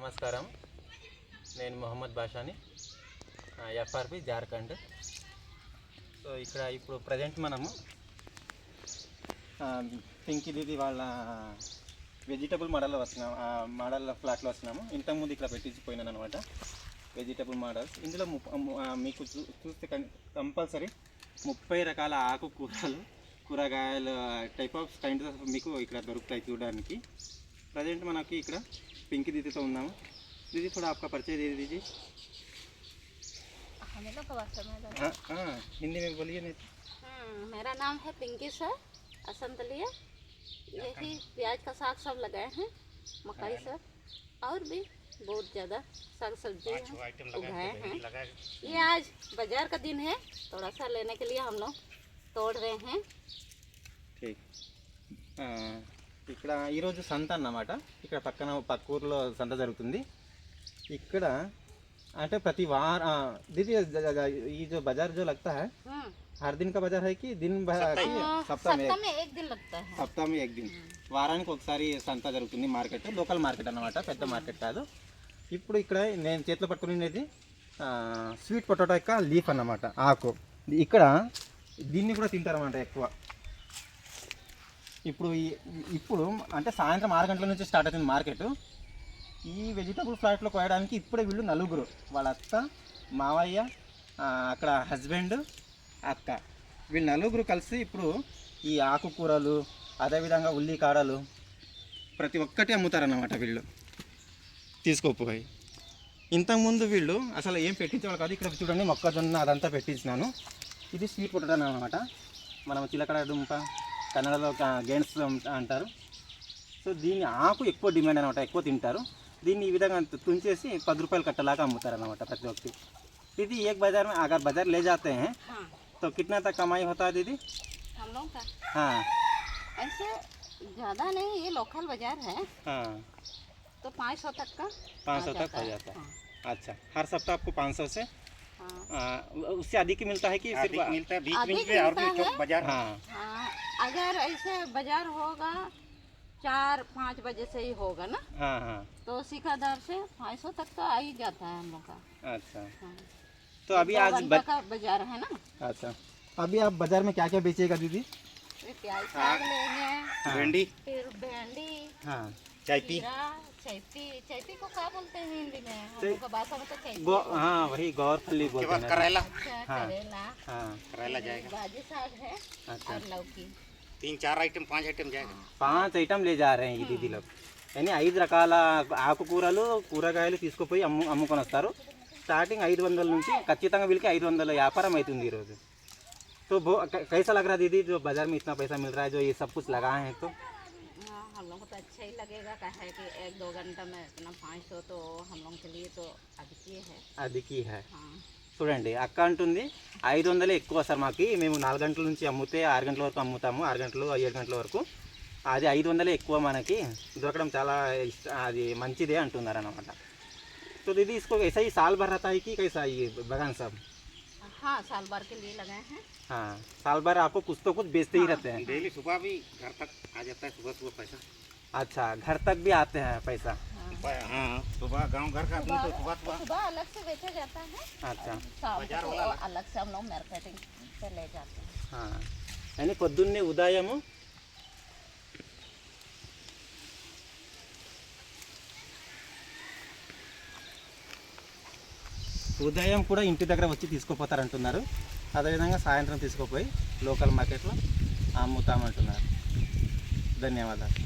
నమస్కారం. నేను Mohammed బాషాని, FRP Jharkhand. So ఇక్కడ ఇప్పుడు ప్రజెంట్ మనము పింకీ దీది వాళ్ళ వెజిటబుల్ మోడల్లో వస్తున్నాము, మోడల్ ఫ్లాట్లో వస్తున్నాము. ఇంతకుముందు ఇక్కడ పెట్టించిపోయినాను అనమాట వెజిటబుల్ మోడల్స్. ఇందులో మీకు చూస్తే కంపల్సరీ 30 రకాల ఆకుకూరలు, కూరగాయలు టైప్ ఆఫ్ కైండ్ మీకు ఇక్కడ దొరుకుతాయి చూడడానికి. ప్రజెంట్ మనకి ఇక్కడ पिंकी दीदी तो उन्नाम. दीदी थोड़ा आपका परिचय दे दीजिए. हमें लोग हिंदी में बोलिए. नहीं मेरा नाम है पिंकी सर असंतलिया. यही प्याज का साग सब लगाए हैं, मकई सर और भी बहुत ज़्यादा साग सब्जी उगाए हैं. ये आज बाजार का दिन है, थोड़ा सा लेने के लिए हम लोग तोड़ रहे हैं. ठीक. ఇక్కడ ఈరోజు సంత అన్నమాట. ఇక్కడ పక్క ఊర్లో సంత జరుగుతుంది. ఇక్కడ అంటే ప్రతి వార दीदी ये जो बाजार जो लगता है हर दिन का बाजार है कि दिन सप्ताह में एक दिन लगता है. सप्ताह में एक दिन. వారానికి ఒకసారి సంత జరుగుతుంది. మార్కెట్, లోకల్ మార్కెట్ అన్నమాట, పెద్ద మార్కెట్ కాదు. ఇప్పుడు ఇక్కడ నేను చేతిలో పట్టుకునేది స్వీట్ పొటాటో యొక్క లీఫ్ అన్నమాట, ఆకు. ఇక్కడ దీన్ని కూడా తింటారన్నమాట ఎక్కువ. ఇప్పుడు అంటే సాయంత్రం 6 గంటల నుంచి స్టార్ట్ అవుతుంది మార్కెట్. ఈ వెజిటబుల్ ఫ్లాట్లో కోయడానికి ఇప్పుడే వీళ్ళు నలుగురు, వాళ్ళ అత్త, మావయ్య, అక్కడ హస్బెండ్, అక్క, వీళ్ళు నలుగురు కలిసి ఇప్పుడు ఈ ఆకుకూరలు, అదేవిధంగా ఉల్లి కాడలు ప్రతి ఒక్కటి అమ్ముతారన్నమాట వీళ్ళు తీసుకోపోయి. ఇంతకుముందు వీళ్ళు అసలు ఏం పెట్టించేవాళ్ళు కాదు. ఇక్కడ చూడండి మొక్కజొన్న అదంతా పెట్టించినాను. ఇది స్వీట్ పొటాటో అన్నమాట. మనం చిలకడ దుంప కన్నడలో గేన్స్ అంటారు. సో దీని ఆకు ఎక్కువ డిమాండ్ అనమాట, ఎక్కువ తింటారు. దీన్ని ఈ విధంగా తుంచేసి 10 రూపాయలు కట్టలాగా అమ్ముతారు అనమాట ప్రతి ఒక్కటి. दीदी एक बाजार में अगर बाजार ले जाते हैं तो कितना तक कमाई होता है दीदी? हम लोग का हाँ ऐसे ज़्यादा नहीं, ये लोकल बाजार है. हाँ तो 500 तक का 500 तक हो जाता है. अच्छा, हर सप्ताह आपको 500 से हाँ. उससे अधिक मिलता है कि सिर्फ मिलता है? बीच में और भी चौक बाजार. हाँ अगर ऐसे बाजार होगा 4-5 बजे से ही होगा ना, हाँ हाँ तो सिखादार से 500 तक का आ ही जाता है हम लोग का. अच्छा. हाँ. तो अभी आज का बाजार है ना. अच्छा, अभी आप बाजार में क्या क्या बेचिएगा दीदी? प्याज साग लेंगे, भिंडी, फिर भेंडी, हाँ चायपी, चैती को क्या बोलते हैं हिंदी में? हम लोग का भाषा में तो चैती. हाँ वही गौरफली बोलते हैं. करेला. हाँ. करेला, हाँ करेला जाएगा. भाजी साग है. अच्छा. और लौकी. 3-4 आइटम 5 आइटम जाएगा. 5 ఐటమ్ ले जा रहे हैं ఈ దీది లోग. यानी 5 రకాల ఆకుకూరలు, కూరగాయలు తీసుకుపోయి అమ్ముకొని వస్తారు. స్టార్టింగ్ 500 నుంచి ఖచ్చితంగా వీళ్ళకి 500 వ్యాపారం అవుతుంది ఈరోజు. तो कैसा लग रहा है दीदी जो बाजार में इतना पैसा मिल रहा है, जो ये सब कुछ लगाए हैं? तो हम लोग को तो अच्छा ही लगेगा, क्या है कि 1-2 घंटा में इतना 500 तो हम लोग के लिए तो అదికి है. हाँ. చూడండి అక్క అంటుంది 500 ఎక్కువ సార్ మాకు, మేము 4 గంటల నుంచి అమ్ముతే 6 గంటల వరకు అమ్ముతాము, 6 గంటలు 7 గంటల వరకు. అది 500 ఎక్కువ మనకి దొరకడం చాలా అది మంచిదే అంటున్నారు అన్నమాట. तो दीदी इसको ऐसा ही साल भर रहता है कि कैसा ये बगान सब? हाँ, साल भर के लिए लगाए हैं. हाँ, साल भर आपको कुछ तो कुछ बेचते ही रहते हैं. डेली सुबह भी घर तक आ जाता है, सुबह पैसा. अच्छा, घर तक भी आते हैं पैसा. हाँ, सुबह गांव घर का आदमी तो सुबह अलग से बेचा जाता है. अच्छा, शाम को अलग से हम लोग मार्केटिंग पे ले जाते हैं. हाँ, यानी పొద్దున్నే ఉదయము ఉదయం కూడా ఇంటి దగ్గర వచ్చి తీసుకుపోతారంటున్నారు. అదేవిధంగా సాయంత్రం తీసుకుపోయి లోకల్ మార్కెట్లో అమ్ముతామంటున్నారు. ధన్యవాదాలు.